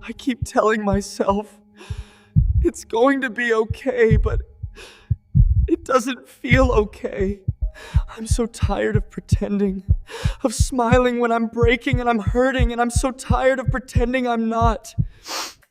I keep telling myself it's going to be okay, but it doesn't feel okay. I'm so tired of pretending, of smiling when I'm breaking and I'm hurting, and I'm so tired of pretending I'm not.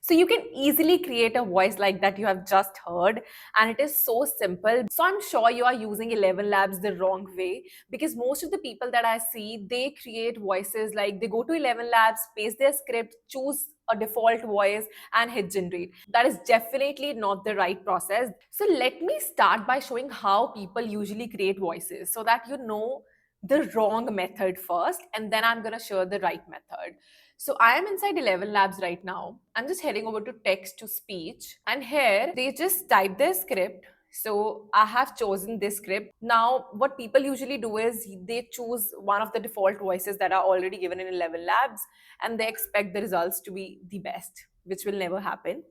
So you can easily create a voice like that you have just heard, and it is so simple. So I'm sure you are using 11 Labs the wrong way, because most of the people that I see, they create voices like they go to 11 Labs, paste their script, choose a default voice and hit generate. That is definitely not the right process. So let me start by showing how people usually create voices so that you know the wrong method first, and then I'm going to show the right method. So I am inside 11 Labs right now. I'm just heading over to text to speech, and here they just type their script. So I have chosen this script. Now, what people usually do is they choose one of the default voices that are already given in 11 Labs, and they expect the results to be the best, which will never happen.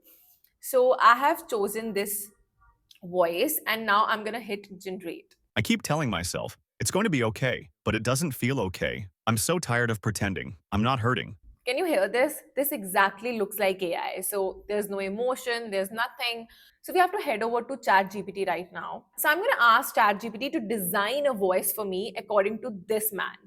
So I have chosen this voice, and now I'm gonna hit generate. I keep telling myself, it's going to be okay, but it doesn't feel okay. I'm so tired of pretending. I'm not hurting. Can you hear this? This exactly looks like AI. So there's no emotion, there's nothing. So we have to head over to ChatGPT right now. So I'm going to ask ChatGPT to design a voice for me according to this man.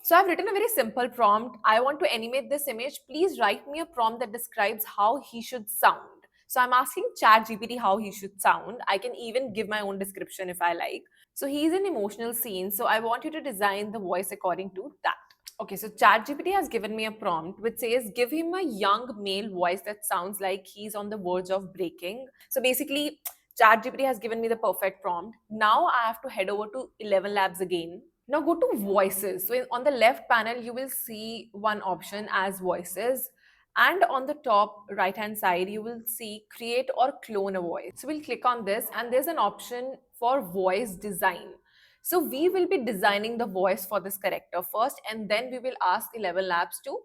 So I've written a very simple prompt. I want to animate this image. Please write me a prompt that describes how he should sound. So I'm asking ChatGPT how he should sound. I can even give my own description if I like. So he's in emotional scene. So I want you to design the voice according to that. Okay, so ChatGPT has given me a prompt which says, give him a young male voice that sounds like he's on the verge of breaking. So basically, ChatGPT has given me the perfect prompt. Now I have to head over to 11 Labs again. Now go to voices. So on the left panel, you will see one option as voices. And on the top right hand side, you will see create or clone a voice. So we'll click on this, and there's an option for voice design. So we will be designing the voice for this character first, and then we will ask 11 Labs to,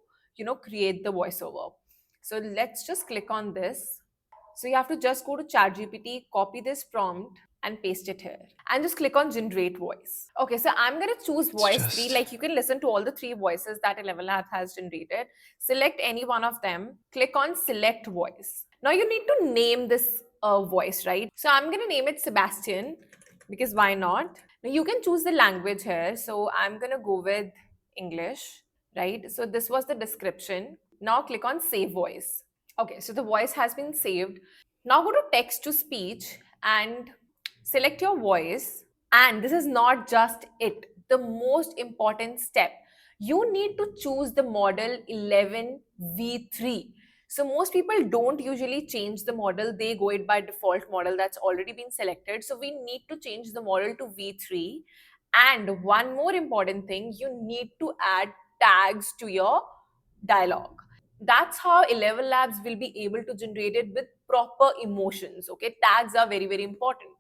create the voiceover. So let's just click on this. So you have to just go to ChatGPT, copy this prompt, and paste it here. And just click on generate voice. Okay, so I'm going to choose It's voice 3. just. Like you can listen to all the 3 voices that 11 Labs has generated. Select any one of them. Click on select voice. Now you need to name this voice, right? So I'm going to name it Sebastian, because why not? Now you can choose the language here. So I'm going to go with English, right? So this was the description. Now click on save voice. Okay, so the voice has been saved. Now go to text to speech and select your voice. And this is not just it. The most important step, you need to choose the model 11v3. So most people don't usually change the model. They go it by default model that's already been selected. So we need to change the model to v3. And one more important thing, you need to add tags to your dialogue. That's how 11 Labs will be able to generate it with proper emotions. Okay, tags are very, very important.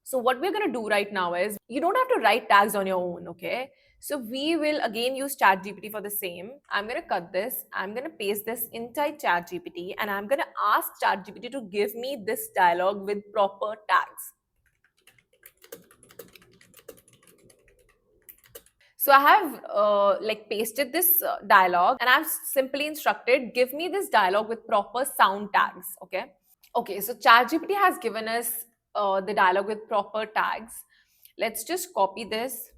So what we're going to do right now is, you don't have to write tags on your own. Okay, so we will again use ChatGPT for the same. I'm going to cut this, I'm going to paste this inside ChatGPT, and I'm going to ask ChatGPT to give me this dialogue with proper tags. So I have like pasted this dialogue, and I've simply instructed, give me this dialogue with proper sound tags. Okay. Okay. So ChatGPT has given us the dialogue with proper tags. Let's just copy this,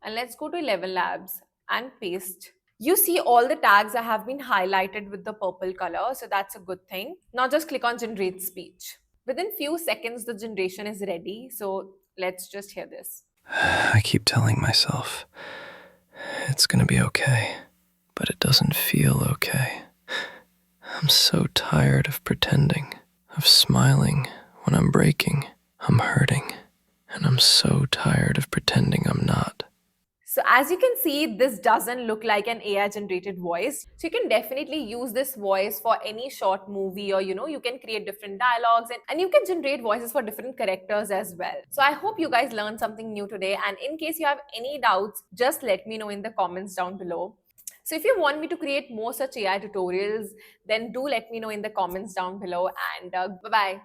and let's go to 11 Labs and paste. You see all the tags I have been highlighted with the purple color. So that's a good thing. Now just click on generate speech. Within few seconds, the generation is ready. So let's just hear this. I keep telling myself it's gonna be okay, but it doesn't feel okay. I'm so tired of pretending, of smiling when I'm breaking. I'm hurting, and I'm so tired of pretending I'm not. So as you can see, this doesn't look like an AI generated voice. So you can definitely use this voice for any short movie, or you can create different dialogues, and you can generate voices for different characters as well. So I hope you guys learned something new today. And in case you have any doubts, just let me know in the comments down below. So if you want me to create more such AI tutorials, then do let me know in the comments down below, and bye-bye.